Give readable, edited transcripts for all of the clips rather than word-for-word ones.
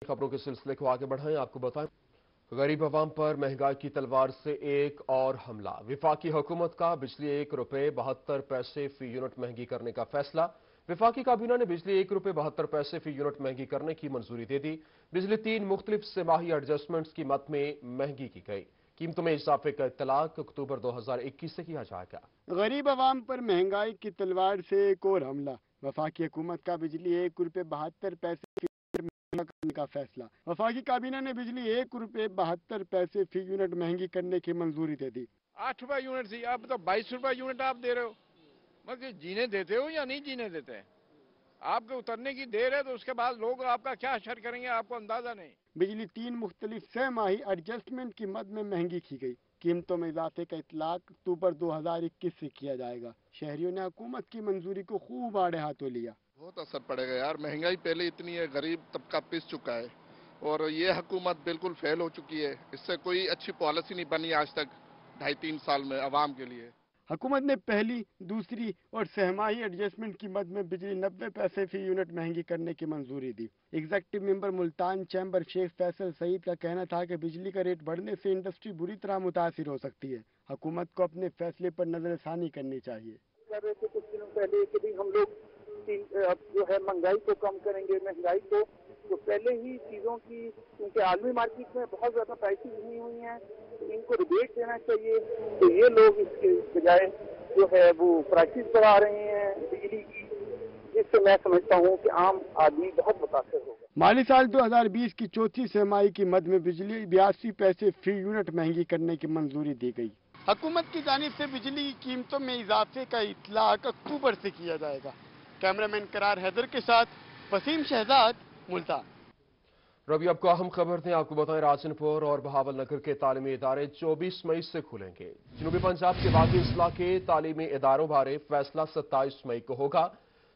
खबरों के सिलसिले को आगे बढ़ाएं। आपको बताएं, गरीब अवाम पर महंगाई की तलवार से एक और हमला। वफाकी हुकूमत का बिजली ₹1.72 फी यूनिट महंगी करने का फैसला। वफाकी काबीना ने बिजली ₹1.72 फी यूनिट महंगी करने की मंजूरी दे दी। बिजली 3 मुख्तलिफ सेमाही एडजस्टमेंट्स की मद में महंगी की गई। कीमतों में इजाफे का इत्तलाक अक्टूबर 2021 से किया जाएगा। गरीब आवाम पर महंगाई की तलवार से एक और हमला। वफाकी हुकूमत का बिजली ₹1.72 महंगा करने का फैसला। वफाकी काबीना ने बिजली ₹1.72 फी यूनिट महंगी करने की मंजूरी दे दी। ₹8 यूनिट थी, अब तो ₹22 यूनिट आप दे रहे हो। मतलब जीने देते हो या नहीं जीने देते हैं? आपके उतरने की देर है तो उसके बाद लोग आपका क्या असर करेंगे आपको अंदाजा नहीं। बिजली 3 मुख्तलिफ छमाही एडजस्टमेंट की मद में महंगी की गई। कीमतों में इजाफे का इतलाक अक्टूबर 2021 से किया जाएगा। शहरियों ने हुकूमत की मंजूरी को खूब आड़े हाथों लिया। बहुत असर पड़ेगा यार, महंगाई पहले इतनी है, गरीब तबका पिस चुका है और ये हुकूमत बिल्कुल फेल हो चुकी है। इससे कोई अच्छी पॉलिसी नहीं बनी आज तक 2.5-3 साल में अवाम के लिए। हुकूमत ने पहली, दूसरी और सहमाही एडजस्टमेंट की मद में बिजली 90 पैसे फी यूनिट महंगी करने की मंजूरी दी। Executive member Multan chamber Sheikh Faisal Saeed का कहना था कि बिजली का रेट बढ़ने से इंडस्ट्री बुरी तरह मुतासिर हो सकती है। हुकूमत को अपने फैसले पर नजरसानी करनी चाहिए। कुछ दिनों पहले कि भी हम लोग जो है महंगाई को कम करेंगे, महंगाई को जो पहले ही चीज़ों की, क्योंकि आलमी मार्केट में बहुत ज़्यादा प्राइसेस नहीं हुई हैं, तो इनको रिबेट देना चाहिए। तो ये लोग इसके बजाय जो है वो प्राइसेस बढ़ा रहे हैं बिजली की, जिससे मैं समझता हूँ कि आम आदमी बहुत मुतासर होगा। माली साल 2020 की चौथी छमाही की मद में बिजली 82 पैसे फी यूनिट महंगी करने की मंजूरी दी गई। हुकूमत की जानिब से बिजली की कीमतों में इजाफे का इतलाक अक्टूबर से किया जाएगा। कैमरामैन करार हैदर के साथ वसीम शहजाद, मुल्तान। रवि, आपको अहम खबर दें। आपको बताएं, राजनपुर और बहावलनगर के तालीमी इदारे 24 मई से खुलेंगे। जनूबी पंजाब के बाकी अजला के तालीमी इदारों बारे फैसला 27 मई को होगा।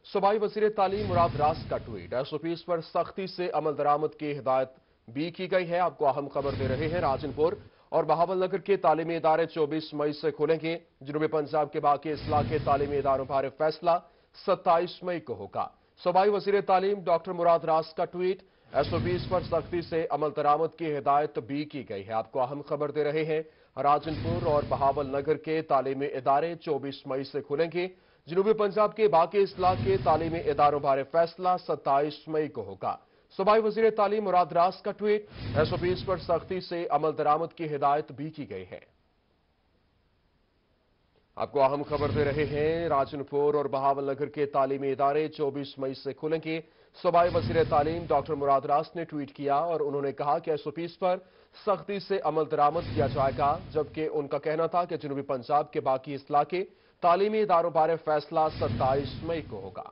सूबाई वजीर तालीम मुराद रास का ट्वीट। एसओपीज पर सख्ती से अमल दरामद की हिदायत भी की गई है। आपको अहम खबर दे रहे हैं, राजनपुर और बहावलनगर के तालीमी इदारे 24 मई से खुलेंगे। जनूबी पंजाब के बाकी अजला के तालीमी इदारों बारे फैसला 27 मई को होगा। सूबाई वजीर तालीम डॉक्टर मुराद रास का ट्वीट। एसओपीज पर सख्ती से अमल दरामद की हिदायत भी की गई है। आपको अहम खबर दे रहे हैं, राजनपुर और बहावलनगर के तालीमी इदारे 24 मई से खुलेंगे। जनूबी पंजाब के बाकी अजला के तालीमी इदारों बारे फैसला 27 मई को होगा। सूबाई वजीर तालीम मुराद रास का ट्वीट। एसओपीज पर सख्ती से अमल दरामद की हिदायत भी की गई है। आपको अहम खबर दे रहे हैं, राजनपुर और बहावलनगर के तालीमी इदारे 24 मई से खुलेंगे। सूबाई वजीर तालीम डॉक्टर मुराद रास ने ट्वीट किया और उन्होंने कहा कि एसओपीज पर सख्ती से अमल दरामद किया जाएगा, जबकि उनका कहना था कि जनूबी पंजाब के बाकी अजला के तालीमी इदारों बारे फैसला 27 मई को होगा।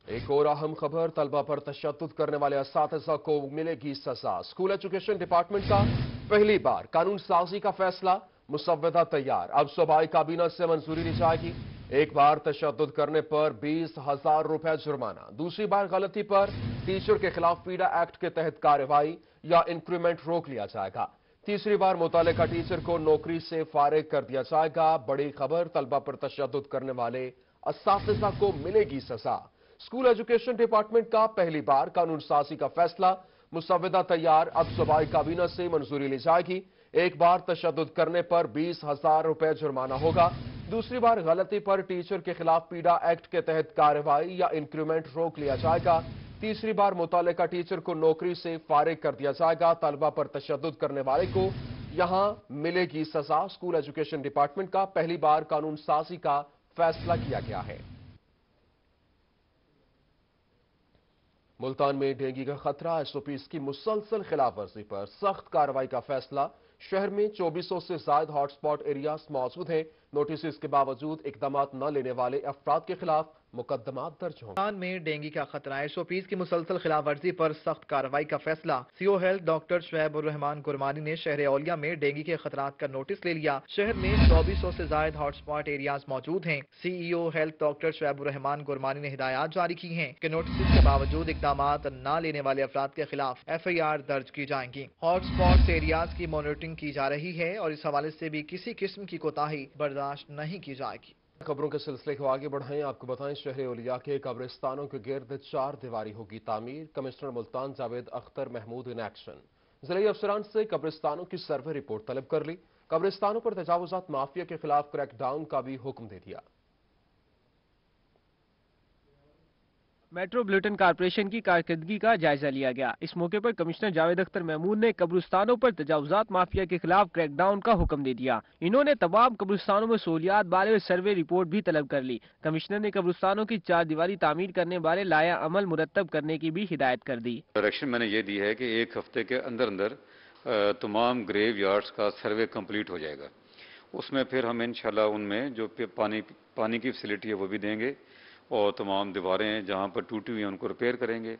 एक और अहम खबर, तलबा पर तशद्दुद करने वाले असातिज़ा को मिलेगी सजा। स्कूल एजुकेशन डिपार्टमेंट का पहली बार कानून साजी का फैसला। मुसव्वदा तैयार, अब सूबाई काबीना से मंजूरी ली जाएगी। एक बार तशद्दुद करने पर 20,000 रुपए जुर्माना। दूसरी बार गलती पर टीचर के खिलाफ पीड़ा एक्ट के तहत कार्रवाई या इंक्रीमेंट रोक लिया जाएगा। तीसरी बार मुतल्लिका टीचर को नौकरी से फारिग कर दिया जाएगा। बड़ी खबर, तलबा पर तशद्दुद करने वाले असातिज़ा को मिलेगी सजा। स्कूल एजुकेशन डिपार्टमेंट का पहली बार कानून साजी का फैसला। मुसव्वदा तैयार, अब सूबाई काबीना से मंजूरी ली जाएगी। एक बार तशद्दुद करने पर 20,000 रुपए जुर्माना होगा। दूसरी बार गलती पर टीचर के खिलाफ पीड़ा एक्ट के तहत कार्रवाई या इंक्रीमेंट रोक लिया जाएगा। तीसरी बार मुतल्लिका टीचर को नौकरी से फारिग कर दिया जाएगा। तलबा पर तशद्दुद करने वाले को यहां मिलेगी सजा। स्कूल एजुकेशन डिपार्टमेंट का पहली बार कानून साजी का फैसला किया गया है। मुल्तान में डेंगू का खतरा, एसओपीज की मुसलसल खिलाफवर्जी पर सख्त कार्रवाई का फैसला। शहर में 2400 से ज्यादा हॉटस्पॉट एरियाज मौजूद हैं। नोटिस के बावजूद इकदाम न लेने वाले अफराद के खिलाफ मुकदमा दर्ज होंगे। मुल्तान में डेंगू का खतरा, एसओपीज की मुसलसल खिलाफवर्जी पर सख्त कार्रवाई का फैसला। सीओ हेल्थ डॉक्टर शुएब उर रहमान गुरमानी ने शहर औलिया में डेंगू के खतरात का नोटिस ले लिया। शहर में 2400 से ज्यादा हॉटस्पॉट एरियाज मौजूद हैं। सीईओ हेल्थ डॉक्टर शुएब उर रहमान गुरमानी ने हिदायत जारी की हैं कि नोटिस के बावजूद इकदाम न लेने वाले अफराद के खिलाफ FIR दर्ज की जाएंगी। हॉटस्पॉट एरियाज की मॉनिटरिंग की जा रही है और इस हवाले से भी किसी किस्म की कोताही बर्दाश्त नहीं की जाएगी। खबरों के सिलसिले को आगे बढ़ाएं। आपको बताएं, शहर औलिया के कब्रिस्तानों के गिर्द 4 दीवारी होगी तामीर। Commissioner Multan Javed Akhtar Mahmood in action. जिले अफसरान से कब्रिस्तानों की सर्वे रिपोर्ट तलब कर ली। कब्रिस्तानों पर तजावुजात माफिया के खिलाफ क्रैकडाउन का भी हुक्म दे दिया। मेट्रोपॉलिटन कॉर्पोरेशन की कारकर्दगी का जायजा लिया गया। इस मौके पर कमिश्नर जावेद अख्तर महमूद ने कब्रिस्तानों पर तजावुजात माफिया के खिलाफ क्रैकडाउन का हुक्म दे दिया। इन्होंने तमाम कब्रिस्तानों में सहूलियात बारे सर्वे रिपोर्ट भी तलब कर ली। कमिश्नर ने कब्रिस्तानों की 4 दीवारी तामीर करने बारे लाया अमल मुरतब करने की भी हिदायत कर दी। डायरेक्शन मैंने ये दी है कि 1 हफ्ते के अंदर अंदर तमाम ग्रेव यार्ड्स का सर्वे कंप्लीट हो जाएगा। उसमें फिर हम इंशाल्लाह उनमें जो पानी की फैसिलिटी है वो भी देंगे और तमाम दीवारें जहां पर टूटी हुई हैं उनको रिपेयर करेंगे।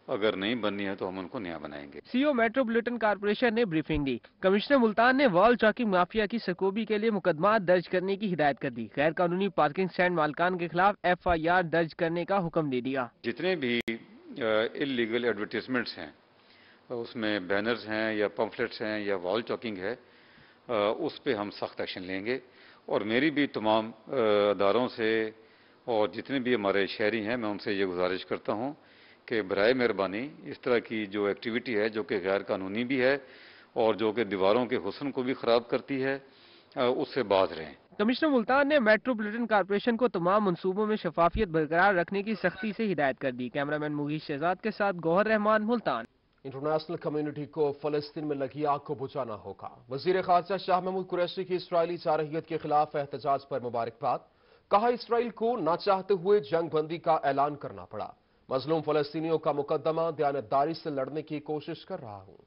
अगर नहीं बननी है तो हम उनको नया बनाएंगे। सीईओ मेट्रोपॉलिटन कॉर्पोरेशन ने ब्रीफिंग दी। कमिश्नर मुल्तान ने वॉल चॉकिंग माफिया की सरकोबी के लिए मुकदमा दर्ज करने की हिदायत कर दी। गैर कानूनी पार्किंग स्टैंड मालकान के खिलाफ FIR दर्ज करने का हुक्म दे दिया। जितने भी इलीगल एडवर्टीजमेंट्स हैं, उसमें बैनर्स हैं या पम्फलेट्स हैं या वॉल चॉकिंग है, उस पर हम सख्त एक्शन लेंगे। और मेरी भी तमाम अदारों से और जितने भी हमारे शहरी हैं, मैं उनसे ये गुजारिश करता हूं कि बराए मेहरबानी इस तरह की जो एक्टिविटी है जो कि गैर कानूनी भी है और जो कि दीवारों के हुस्न को भी खराब करती है, उससे बाज रहें। कमिश्नर मुल्तान ने मेट्रोपॉलिटन कॉर्पोरेशन को तमाम मंसूबों में शफाफियत बरकरार रखने की सख्ती से हिदायत कर दी। कैमरामैन मुगीश शहजाद के साथ गौहर रहमान, मुल्तान। इंटरनेशनल कम्युनिटी को फलस्तीन में लगी आग को बुझाना होगा। वजीर खारजा शाह महमूद कुरैशी की इसराइली जारहियत के खिलाफ एहतजाज पर मुबारकबाद। कहा, इसराइल को ना चाहते हुए जंग बंदी का ऐलान करना पड़ा। मजलूम फलस्तीनियों का मुकदमा दयानतदारी से लड़ने की कोशिश कर रहा हूं।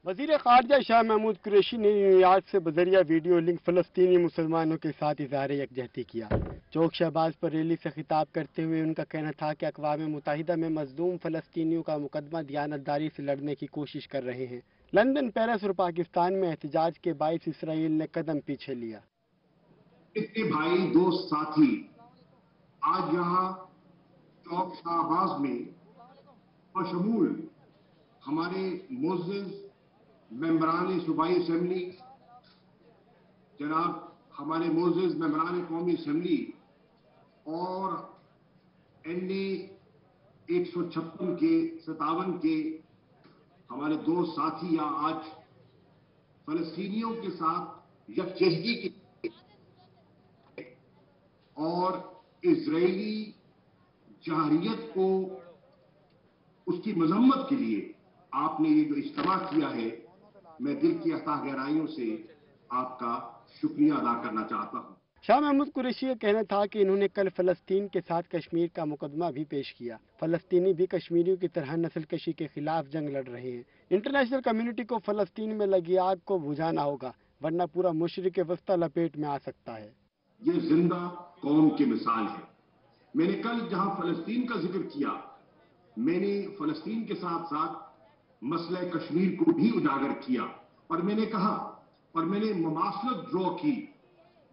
वजीर खारजा शाह महमूद कुरैशी ने न्यूयॉर्क से बजरिया वीडियो लिंक फलस्तीनी मुसलमानों के साथ इजहार यकजहती किया। चौक शहबाज पर रैली से खिताब करते हुए उनका कहना था कि अक़वाम मुत्तहिदा में मजलूम फलस्तीनियों का मुकदमा दयानतदारी से लड़ने की कोशिश कर रहे हैं। लंदन, पेरिस और पाकिस्तान में एहतजाज के बाइस इसराइल ने कदम पीछे लिया। इतने भाई दोस्त साथी आज यहाँ चौक शाहबाज में बशमूल हमारे मोअज़्ज़िज़ मेंबरान सूबाई असेंबली, जनाब हमारे मोअज़्ज़िज़ मेंबरान कौमी असेंबली और NA 156 के 57 के हमारे दोस्त साथी यहाँ आज फलस्तीनियों के साथ यकजहती की और इजरायली जाहरियत को उसकी मजम्मत के लिए आपने ये जो इज्तिमा किया है, मैं दिल की अता गहराइयों से आपका शुक्रिया अदा करना चाहता हूँ। शाह महमूद कुरैशी का कहना था कि इन्होंने कल फलस्तीन के साथ कश्मीर का मुकदमा भी पेश किया। फलस्तीनी भी कश्मीरियों की तरह नस्ल कशी के खिलाफ जंग लड़ रहे हैं। इंटरनेशनल कम्युनिटी को फलस्तीन में लगी आग को बुझाना होगा, वरना पूरा मशरिक़ वस्ता लपेट में आ सकता है। ये जिंदा कौम की मिसाल है। मैंने कल जहां फलस्तीन का जिक्र किया, मैंने फलस्तीन के साथ साथ मसला कश्मीर को भी उजागर किया और मैंने कहा और मैंने मुमासलत ड्रॉ की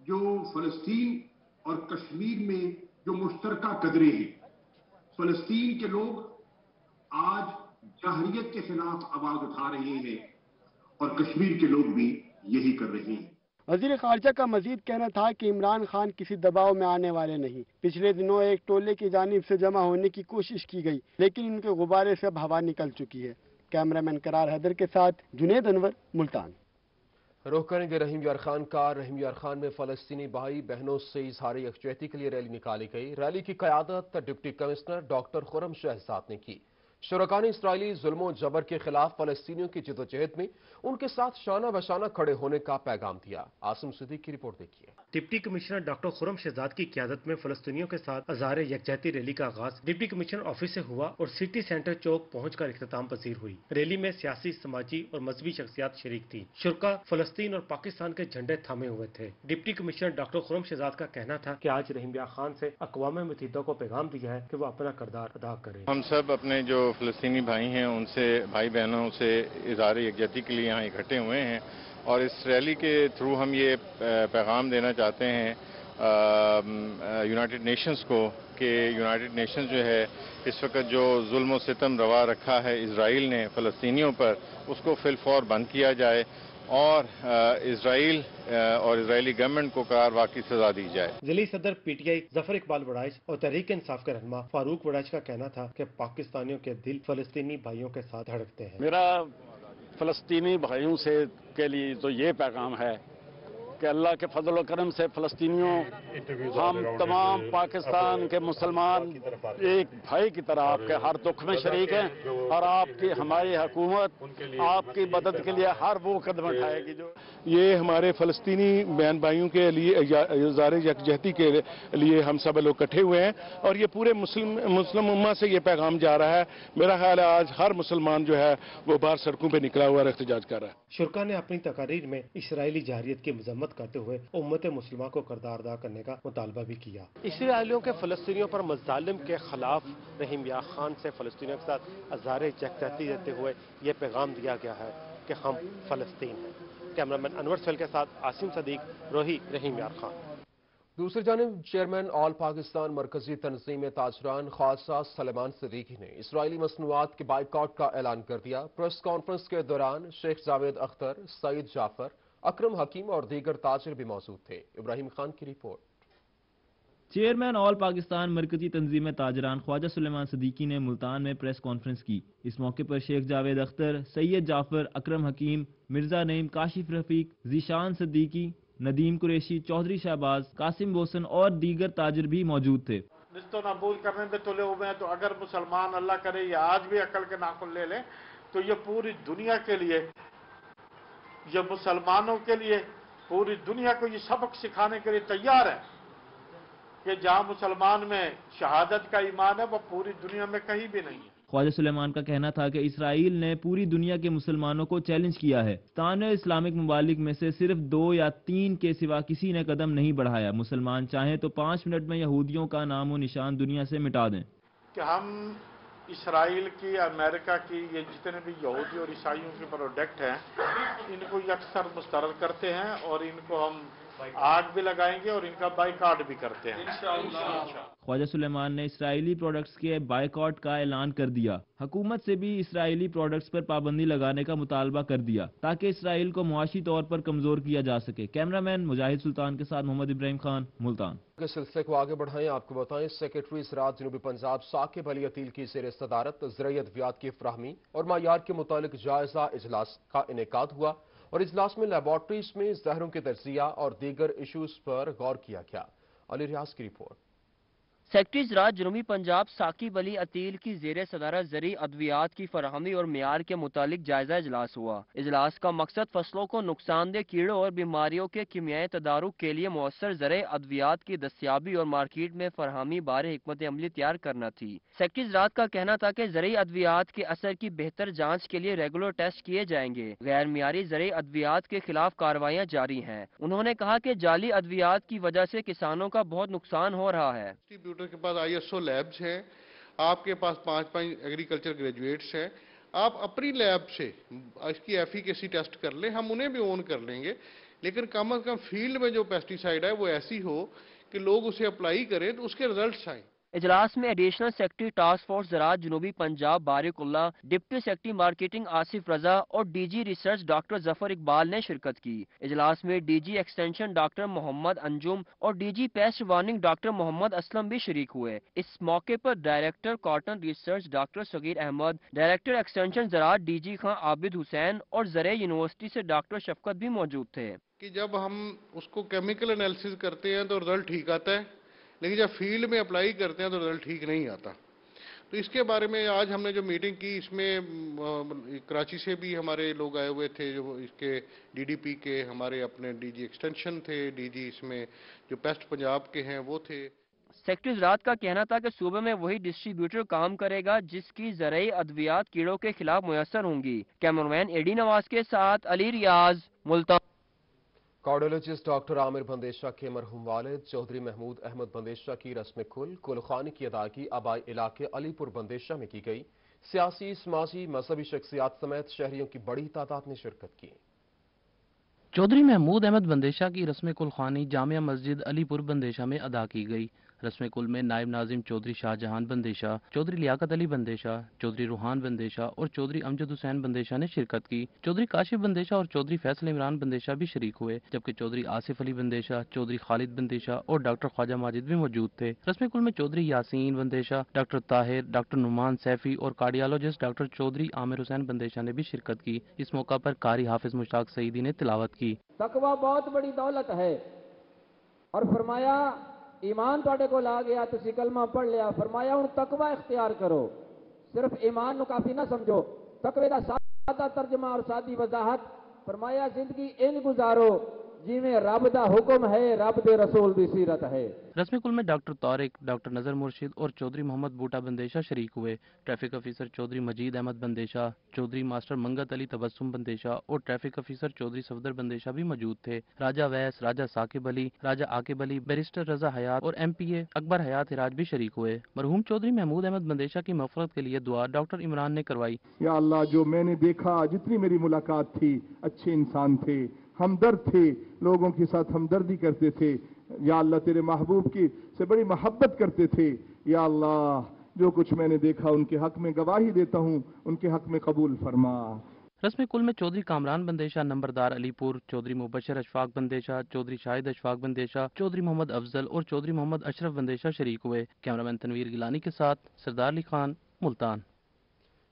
जो फलस्तीन और कश्मीर में जो मुश्तरका कदरें हैं। फलस्तीन के लोग आज जाहरियत के खिलाफ आवाज उठा रहे हैं और कश्मीर के लोग भी यही कर रहे हैं। वजीर खारजा का मजीद कहना था कि इमरान खान किसी दबाव में आने वाले नहीं। पिछले दिनों एक टोले की जानिब से जमा होने की कोशिश की गई, लेकिन उनके गुब्बारे से अब हवा निकल चुकी है। कैमरामैन करार हैदर के साथ जुनेद अनवर, मुल्तान। रुख करेंगे रहीम यार खान का। रहीम यार खान में फलस्तीनी भाई बहनों से इजहार यकजहती के लिए रैली निकाली गई। रैली की क़यादत deputy commissioner doctor Khurram Shahzad ने की। शुरका ने इसराइली जुल्म जबर के खिलाफ फलस्तीनियों की जदोजहद में उनके साथ शाना बशाना खड़े होने का पैगाम दिया। आसिम सिद्दीक की रिपोर्ट देखिए। Deputy commissioner doctor Khurram Shahzad की क़यादत में फलस्तीनियों के साथ इज़हार यकजहती रैली का आगाज डिप्टी कमिश्नर ऑफिस से हुआ और सिटी सेंटर चौक पहुंचकर इख्तिताम पसीर हुई। रैली में सियासी, समाजी और मजहबी शख्सियात शरीक थी। शुरका फलस्तीन और पाकिस्तान के झंडे थामे हुए थे। Deputy commissioner doctor Khurram Shahzad का कहना था कि आज रहीम यार खान से अक़वाम मुत्तहिदा को पैगाम दिया है कि वो अपना किरदार अदा करें। हम सब अपने जो फलस्तीनी भाई हैं उनसे, भाई बहनों से इज़हार यकजहती के लिए यहाँ इकट्ठे हुए हैं और इस रैली के थ्रू हम ये पैगाम देना चाहते हैं यूनाइटेड नेशंस को कि यूनाइटेड नेशंस जो है इस वक्त जो जुल्म व सितम रवा रखा है इजराइल ने फ़लस्तीनियों पर, उसको फिलफौर बंद किया जाए اور اسرائیل اور اسرائیلی گورنمنٹ کو کارروائی کی سزا دی جائے۔ ضلعی صدر پی ٹی آئی ظفر اقبال وڑائچ اور تحریک انصاف کے رہنما فاروق وڑائچ کا کہنا تھا کہ پاکستانیوں کے دل فلسطینی بھائیوں کے ساتھ دھڑکتے ہیں۔ میرا فلسطینی بھائیوں سے کے لیے تو یہ پیغام ہے کہ اللہ کے فضل و کرم سے فلسطینیوں ہم تمام پاکستان کے مسلمان ایک بھائی کی طرح آپ کے ہر دکھ میں شریک ہیں، اور آپ کی ہماری حکومت آپ کی مدد کے لیے ہر وہ قدم اٹھائے گی جو یہ ہمارے فلسطینی بہن بھائیوں کے لیے اظہار یکجہتی کے لیے ہم سب لوگ اکٹھے ہوئے ہیں، اور یہ پورے مسلم امہ سے یہ پیغام جا رہا ہے۔ میرا خیال ہے آج ہر مسلمان جو ہے وہ باہر سڑکوں پہ نکلا ہوا احتجاج کر رہا ہے۔ شرکا نے اپنی تقاریر میں اسرائیلی جارحیت کی مذمت کرتے ہوئے امت مسلمہ کو کردار ادا کرنے کا مطالبہ بھی کیا۔ اسرائیلیوں کے فلسطینیوں پر مظالم کے خلاف رحیم یار خان سے فلسطینیوں کے ساتھ اظہار یکجہتی دیتے ہوئے یہ پیغام دیا گیا ہے کہ ہم فلسطین ہیں۔ کیمرامین انور سہیل کے ساتھ عاصم صدیق، روہی، رحیم یار خان۔ دوسری جانب چیئرمین آل پاکستان مرکزی تنظیم تاجران خواجہ سلیمان صدیقی نے اسرائیلی مصنوعات کے بائیکاٹ کا اعلان کر دیا۔ پریس کانفرنس کے دوران شیخ جاوید اختر، سعید جعفر، اکرم حکیم اور دیگر تاجر بھی موجود تھے۔ ابراہیم خان کی رپورٹ۔ چیئرمین آل پاکستان مرکزی تنظیم تاجران خواجہ سلیمان صدیقی نے ملتان میں پریس کانفرنس کی۔ اس موقع پر شیخ جاوید اختر، سید جعفر، اکرم حکیم، مرزا نعیم، کاشف رفیق، ذیشان صدیقی، ندیم قریشی، چودھری شہباز، قاسم بوسن اور دیگر تاجر بھی موجود تھے۔ نست و نابود کرنے پہ تلے ہوئے ہیں، تو اگر مسلمان اللہ کرے یہ آج بھی عقل کے ناخن لے لیں تو یہ پوری دنیا کے لیے، یہ مسلمانوں کے لیے، پوری دنیا کو یہ سبق سکھانے کے لیے تیار ہے کہ جہاں مسلمان میں شہادت کا ایمان ہے وہ پوری دنیا میں کہیں بھی نہیں ہے۔ خواجہ سلیمان کا کہنا تھا کہ اسرائیل نے پوری دنیا کے مسلمانوں کو چیلنج کیا ہے۔ ستانوے اسلامک ممالک میں سے صرف 2 یا 3 کے سوا کسی نے قدم نہیں بڑھایا۔ مسلمان چاہیں تو 5 منٹ میں یہودیوں کا نام و نشان دنیا سے مٹا دیں۔ کہ ہم اسرائیل کی، امریکہ کی، یہ جتنے بھی یہودی اور عیسائیوں کے پروڈکٹ ہیں ان کو یکسر مسترد کرتے ہیں، اور ان کو ہم آگ بھی لگائیں گے اور ان کا بائیکاٹ بھی کرتے ہیں۔ خواجہ سلیمان نے اسرائیلی پروڈکٹس کے بائیکاٹ کا اعلان کر دیا۔ حکومت سے بھی اسرائیلی پروڈکٹس پر پابندی لگانے کا مطالبہ کر دیا تاکہ اسرائیل کو معاشی طور پر کمزور کیا جا سکے۔ کیمرامین مجاہد سلطان کے ساتھ محمد ابراہیم خان، ملتان۔ کے سلسلے کو آگے بڑھائیں، آپ کو بتائیں سیکرٹری زراعت جنوبی پنجاب ثاقب علی عطیل کی زیر صدارت زرعی ادویات کی فراہمی اور معیار کے متعلق جائزہ اجلاس کا انعقاد ہوا، اور اجلاس میں لیبارٹریز میں زہروں کے تجزیہ اور دیگر ایشوز پر غور کیا گیا۔ علی ریاض کی رپورٹ۔ سیکرٹری زراعت جنوبی پنجاب ثاقب علی عطیل کی زیر صدارت زرعی ادویات کی فراہمی اور معیار کے متعلق جائزہ اجلاس ہوا۔ اجلاس کا مقصد فصلوں کو نقصان دہ کیڑوں اور بیماریوں کے کیمیائی تدارک کے لیے مؤثر زرعی ادویات کی دستیابی اور مارکیٹ میں فراہمی بارے حکمت عملی تیار کرنا تھی۔ سیکرٹری زراعت کا کہنا تھا کہ زرعی ادویات کے اثر کی بہتر جانچ کے لیے ریگولر ٹیسٹ کیے جائیں گے۔ غیر معیاری زرعی ادویات کے خلاف کارروائیاں جاری ہیں۔ انہوں نے کہا کہ جعلی ادویات کی وجہ سے کسانوں کا بہت نقصان ہو رہا ہے۔ کے پاس ISO لیبز ہیں، آپ کے پاس 5 ایگریکلچر گریجویٹس ہیں، آپ اپنی لیب سے اس کی ایفیکیسی ٹیسٹ کر لیں، ہم انہیں بھی اون کر لیں گے، لیکن کم از کم فیلڈ میں جو پیسٹی سائیڈ ہے وہ ایسی ہو کہ لوگ اسے اپلائی کریں تو اس کے ریزلٹس آئیں۔ اجلاس میں ایڈیشنل سیکرٹری ٹاسک فورس زراعت جنوبی پنجاب بارک اللہ، deputy secretary marketing Asif Raza اور D G research doctor Zafar Iqbal نے شرکت کی۔ اجلاس میں D G extension doctor Muhammad Anjum اور D G pest warning doctor Muhammad Aslam بھی شریک ہوئے۔ اس موقع پر director cotton research doctor Saghir Ahmed, director extension زراعت ڈی جی خان عابد حسین اور زرعی یونیورسٹی سے ڈاکٹر شفقت بھی موجود تھے۔ کہ جب ہم اس کو کیمیکل انالیسز کرتے ہیں تو رزلٹ ٹھیک آتا ہے، لیکن جب فیلڈ میں اپلائی کرتے ہیں تو رزلٹ ٹھیک نہیں آتا۔ تو اس کے بارے میں آج ہم نے جو میٹنگ کی، اس میں کراچی سے بھی ہمارے لوگ آئے ہوئے تھے، جو اس کے DDP کے ہمارے اپنے ڈی جی ایکسٹینشن تھے، ڈی جی اس میں جو پیسٹ پنجاب کے ہیں وہ تھے۔ سیکرٹری زراعت کا کہنا تھا کہ صوبے میں وہی ڈسٹریبیوٹر کام کرے گا جس کی زرعی ادویات کیڑوں کے خلاف میسر ہوں گی۔ کیمرمین ایڈی نواز کے ساتھ علی ریاض، ملتان۔ کارڈیولوجسٹ ڈاکٹر عامر بندیشہ کے مرحوم والد چودھری محمود احمد بندیشہ کی رسم کل خانی کی ادائیگی آبائی علاقے علی پور بندیشہ میں کی گئی۔ سیاسی، سماجی، مذہبی شخصیات سمیت شہریوں کی بڑی تعداد نے شرکت کی۔ چودھری محمود احمد بندیشہ کی رسم کل خوانی جامعہ مسجد علی پور بندیشہ میں ادا کی گئی۔ रस्म कुल में नायब नाजिम चौधरी शाहजहान बंदेशा, चौधरी लियाकत अली बंदेशा, चौधरी रूहान बंदेशा और चौधरी अमजद हुसैन बंदेशा ने शिरकत की। चौधरी काशिफ बंदेशा और चौधरी फैसल इमरान बंदेशा भी शरीक हुए, जबकि चौधरी आसिफ अली बंदेशा, चौधरी खालिद बंदेशा और डॉक्टर ख्वाजा माजिद भी मौजूद थे। रस्म कुल में चौधरी यासीन बंदेशा, डॉक्टर ताहिर, डॉक्टर नुमान सैफी और कार्डियोलॉजिस्ट डॉक्टर चौधरी आमिर हुसैन बंदेशा ने भी शिरकत की। इस मौका पर कारी हाफिज मुश्ताक सईदी ने तिलावत की। तकवा बहुत बड़ी दौलत है और फरमाया ईमान तुहाडे कोल आ गया, तुसी कलमा पढ़ लिया, फरमाया हुण तकवा इख्तियार करो। सिर्फ ईमान नु काफी ना समझो। तकवे दा सादा तर्जमा और सादी वजाहत फरमाया जिंदगी इंज गुजारो जिवें रब दा हुक्म है, रब दे रसूल दी सीरत है। रस्म कुल में डॉक्टर तारिक, डॉक्टर नजर मुर्शिद और चौधरी मोहम्मद बूटा बंदेशा शरीक हुए। ट्रैफिक ऑफिसर चौधरी मजीद अहमद बंदेशा, चौधरी मास्टर मंगत अली तबस्सुम बंदेशा और ट्रैफिक ऑफिसर चौधरी सफदर बंदेशा भी मौजूद थे। राजा वैस, राजा साकिब अली, राजा आकिब अली, बैरिस्टर रजा हयात और MPA अकबर हयात हिराज भी शरीक हुए। मरहूम चौधरी महमूद अहमद बंदेशा की मग़फ़िरत के लिए दुआ डॉक्टर इमरान ने करवाई। या अल्लाह, जो मैंने देखा, जितनी मेरी मुलाकात थी, अच्छे इंसान थे, हमदर्द थे, लोगों के साथ हमदर्दी करते थे। या अल्लाह, तेरे महबूब की से बड़ी मोहब्बत करते थे। या अल्लाह, जो कुछ मैंने देखा उनके हक में गवाही देता हूँ, उनके हक में कबूल फरमा। रस्म कुल में चौधरी कामरान बंदेशा, नंबरदार अलीपुर, चौधरी मुबशर अशफाक बंदेशा, चौधरी शाहिद अशफाक बंदेशा, चौधरी मोहम्मद अफजल और चौधरी मोहम्मद अशरफ बंदेशा शरीक हुए। कैमरामैन तनवीर गिलानी के साथ सरदार अली खान, मुल्तान।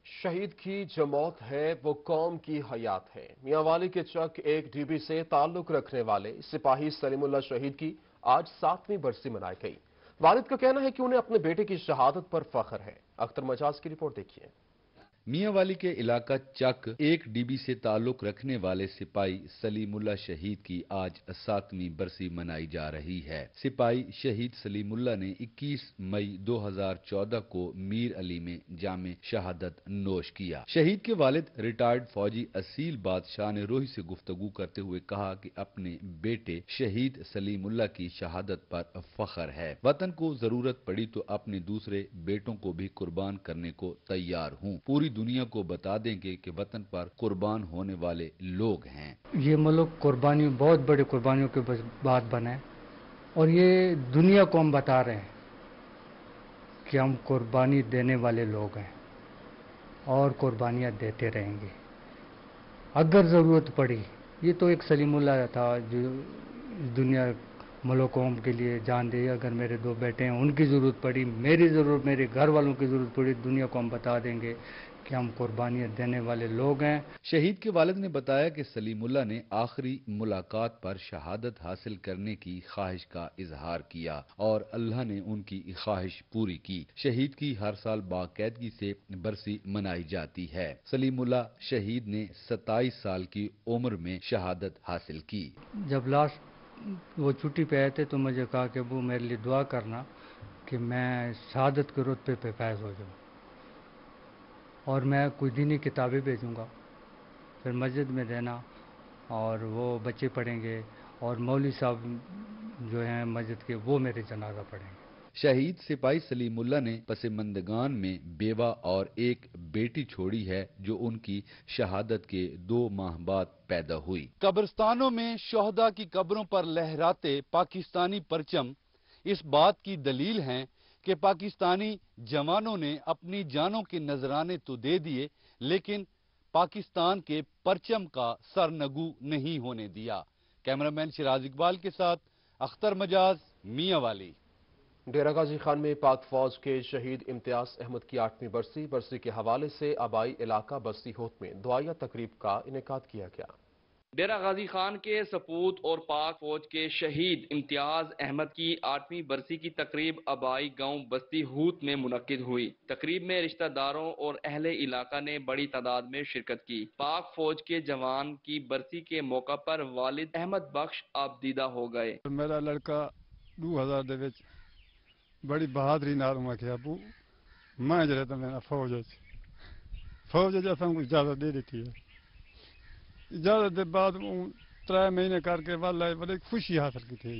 शहीद की जो मौत है वो कौम की हयात है। मियांवाली के चक एक DB से ताल्लुक रखने वाले सिपाही सलीमुल्लाह शहीद की आज 7वीं बरसी मनाई गई। वालिद का कहना है कि उन्हें अपने बेटे की शहादत पर फख्र है। अख्तर मजाज की रिपोर्ट देखिए। मियांवाली के इलाका चक एक DB से ताल्लुक रखने वाले सिपाही सलीमुल्लाह शहीद की आज 7वीं बरसी मनाई जा रही है। सिपाही शहीद सलीमुल्लाह ने 21 मई 2014 को मीर अली में जामे शहादत नोश किया। शहीद के वालिद रिटायर्ड फौजी असील बादशाह ने रोही से गुफ्तगू करते हुए कहा कि अपने बेटे शहीद सलीमुल्लाह की शहादत पर फख्र है। वतन को जरूरत पड़ी तो अपने दूसरे बेटों को भी कुर्बान करने को तैयार हूँ। पूरी दुनिया को बता देंगे कि वतन पर कुर्बान होने वाले लोग हैं। ये मुल्क कुर्बानियों, बहुत बड़ी कुर्बानियों के बाद बना है और ये दुनिया को हम बता रहे हैं कि हम कुर्बानी देने वाले लोग हैं और कुर्बानियां देते रहेंगे अगर ज़रूरत पड़ी। ये तो एक सलीमुल्लाह था जो दुनिया मुल्क कौम के लिए जान दे। अगर मेरे 2 बेटे हैं, उनकी ज़रूरत पड़ी, मेरी ज़रूरत, मेरे घर वालों की ज़रूरत पड़ी, दुनिया को हम बता देंगे कि हम कुर्बानियां देने वाले लोग हैं। शहीद के वालिद ने बताया कि सलीमुल्लाह ने आखिरी मुलाकात पर शहादत हासिल करने की ख्वाहिश का इजहार किया और अल्लाह ने उनकी ख्वाहिश पूरी की। शहीद की हर साल बाकायदगी से बरसी मनाई जाती है। सलीमुल्लाह शहीद ने 27 साल की उम्र में शहादत हासिल की। जब लास्ट वो छुट्टी पे आए थे तो मुझे कहा कि वो मेरे लिए दुआ करना कि मैं शहादत के रुतबे पे फैज़ हो जाऊँ और मैं कोई दीनी किताबें भेजूँगा, फिर मस्जिद में देना और वो बच्चे पढ़ेंगे और मौलवी साहब जो हैं मस्जिद के वो मेरे जनाजा पढ़ेंगे। शहीद सिपाही सलीमुल्लाह ने पसमंदगान में बेवा और एक बेटी छोड़ी है जो उनकी शहादत के 2 माह बाद पैदा हुई। कब्रिस्तानों में शोहदा की कब्रों पर लहराते पाकिस्तानी परचम इस बात की दलील हैं कि पाकिस्तानी जवानों ने अपनी जानों के नजराने तो दे दिए लेकिन पाकिस्तान के परचम का सरनगू नहीं होने दिया। कैमरामैन शिराज इकबाल के साथ अख्तर मजाज, मियांवाली। डेरा गाजी खान में पाक फौज के शहीद इम्तियाज अहमद की 8वीं बरसी के हवाले से आबाई इलाका बस्ती होत में दुआया तकरीब का इनेकाद किया गया। डेरा गाजी खान के सपूत और पाक फौज के शहीद इम्तियाज अहमद की 8वीं बरसी की तकरीब आबाई गांव बस्ती हूत में मुनक्किद हुई। तकरीब में रिश्तेदारों और अहले इलाका ने बड़ी तादाद में शिरकत की। पाक फौज के जवान की बरसी के मौका पर वालिद अहमद बख्श आबदीदा हो गए। मेरा लड़का 2000 दे विच बड़ी बहादुरी नाल आख्या अबू मैं जरा तो मेरा फौज को इजाजत दे दी है। इजाजत के बाद 3 महीने करके वाला बड़ी खुशी हासिल की थी।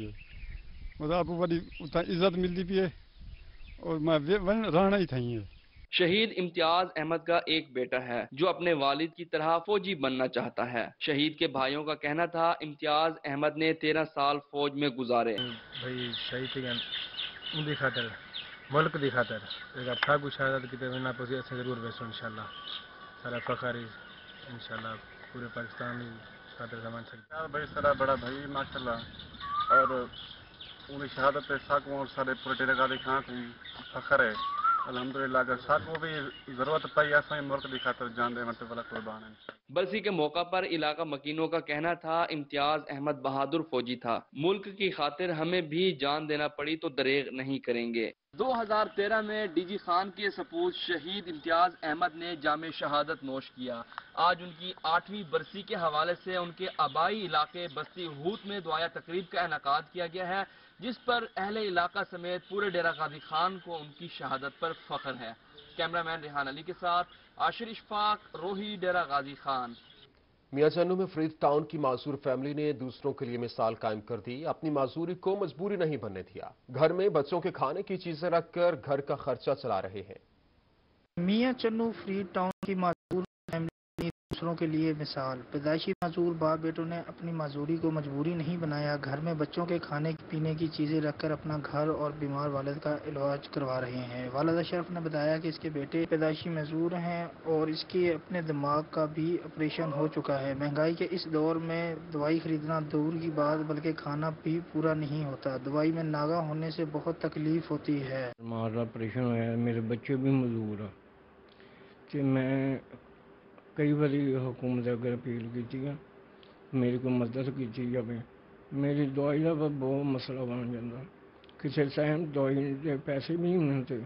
आपको बड़ी इज्जत मिलती भी है और मैं रहना ही था। शहीद इम्तियाज अहमद का एक बेटा है जो अपने वालिद की तरह फौजी बनना चाहता है। शहीद के भाइयों का कहना था इम्तियाज अहमद ने 13 साल फौज में गुजारे। भाई शहीद उनकी खातर मुल्क की खातर अगर था कुछ शहादत की तो ना पसी अच्छे जरूर वैसो इंशाल्लाह सारा फखर इंशाल्लाह पूरे पाकिस्तान में खातर जमान सकते भाई सारा बड़ा भाई माशाल्लाह और उनकी शहादत साकों और सारे पूरे का दिखा फखर है अल्हम्दुलिल्लाह अगर साकों भी जरूरत पाई ऐसा मुल्क की खातर जान दे मरते वाला कुर्बान है। बरसी के मौका पर इलाका मकीनों का कहना था इम्तियाज अहमद बहादुर फौजी था, मुल्क की खातिर हमें भी जान देना पड़ी तो दरेग नहीं करेंगे। 2013 में डीजी खान के सपूत शहीद इम्तियाज अहमद ने जामे शहादत नोश किया। आज उनकी 8वीं बरसी के हवाले से उनके आबाई इलाके बस्ती हूत में दुआया तकरीब का इनेकाद किया गया है, जिस पर अहले इलाका समेत पूरे डेरा गाजी खान को उनकी शहादत पर फख्र है। कैमरामैन रेहान अली के साथ आशिर इशफाक, रोही, डेरा गाजी खान। मियां चन्नू में फ्रीद टाउन की माजूर फैमिली ने दूसरों के लिए मिसाल कायम कर दी। अपनी माजूरी को मजबूरी नहीं बनने दिया। घर में बच्चों के खाने की चीजें रखकर घर का खर्चा चला रहे हैं। मियां चन्नू फ्रीद टाउन की माजूर फैमिली दूसरों के लिए मिसाल। पैदाइशी माजूर बाप बेटों ने अपनी माजूरी को मजबूरी नहीं बनाया। घर में बच्चों के खाने पीने की चीजें रखकर अपना घर और बीमार वालिद का इलाज करवा रहे हैं। वालिद अशरफ ने बताया कि इसके बेटे पैदाइशी माजूर हैं और इसके अपने दिमाग का भी ऑपरेशन हो चुका है। महंगाई के इस दौर में दवाई खरीदना दूर की बात बल्कि खाना भी पूरा नहीं होता। दवाई में नागा होने से बहुत तकलीफ होती है। हमारा ऑपरेशन है, मेरे बच्चे भी मजदूर हैं कि मैं कई बार हुकूमत अगर अपील की मेरी को मदद की जाए। मेरी दवाई का बहुत मसला बन जाता, किसी टाइम दवाई के पैसे भी नहीं मिलते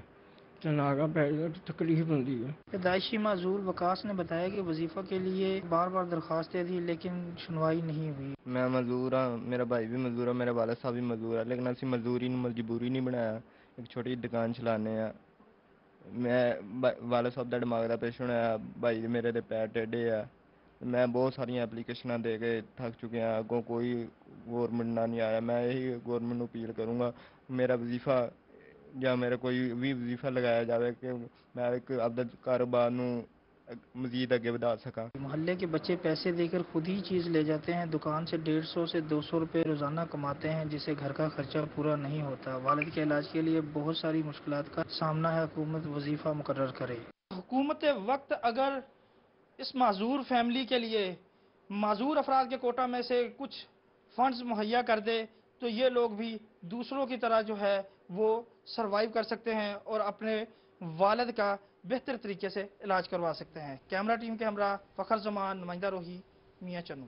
तो नागा पै तो तकलीफ होती है। पैदाइशी माजूर वकास ने बताया कि वजीफा के लिए बार बार दरखास्तें दी लेकिन सुनवाई नहीं हुई। मैं मजदूर हाँ, मेरा भाई भी मजदूर है, मेरा वालिद साहब भी मजदूर है, लेकिन असी मजदूरी मजबूरी नहीं बनाया। एक छोटी दुकान चलाने आ। मैं वालिद साहब का दिमाग का ऑपरेशन होया, भाई मेरे दे पैर टेढ़े आ। मैं बहुत सारिया एप्लीकेशन दे के थक चुके हैं, अगों कोई गौरमेंट ना नहीं आया। मैं यही गौरमेंट को अपील करूँगा मेरा वजीफा या मेरा कोई भी वजीफा लगाया जाए कि मैं एक अपने कारोबार मजीद आगे बढ़ा सका। मोहल्ले के बच्चे पैसे देकर खुद ही चीज़ ले जाते हैं। दुकान से 150 से 200 रुपये रोजाना कमाते हैं, जिससे घर का खर्चा पूरा नहीं होता। वालिद के इलाज के लिए बहुत सारी मुश्किलात का सामना है। हुकूमत वजीफा मुकर्रर करे। हुकूमत वक्त अगर इस माजूर फैमिली के लिए माजूर अफराद के कोटा में से कुछ फंड्स मुहैया कर दे तो ये लोग भी दूसरों की तरह जो है वो सरवाइव कर सकते हैं और अपने वालिद का बेहतर तरीके से इलाज करवा सकते हैं। कैमरा टीम के हमरा फखर जमान, नुमाइंदा रोही, मियां चन्नू।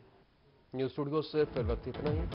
न्यूज़ स्टूडियो से फिर वक्त इतना ही।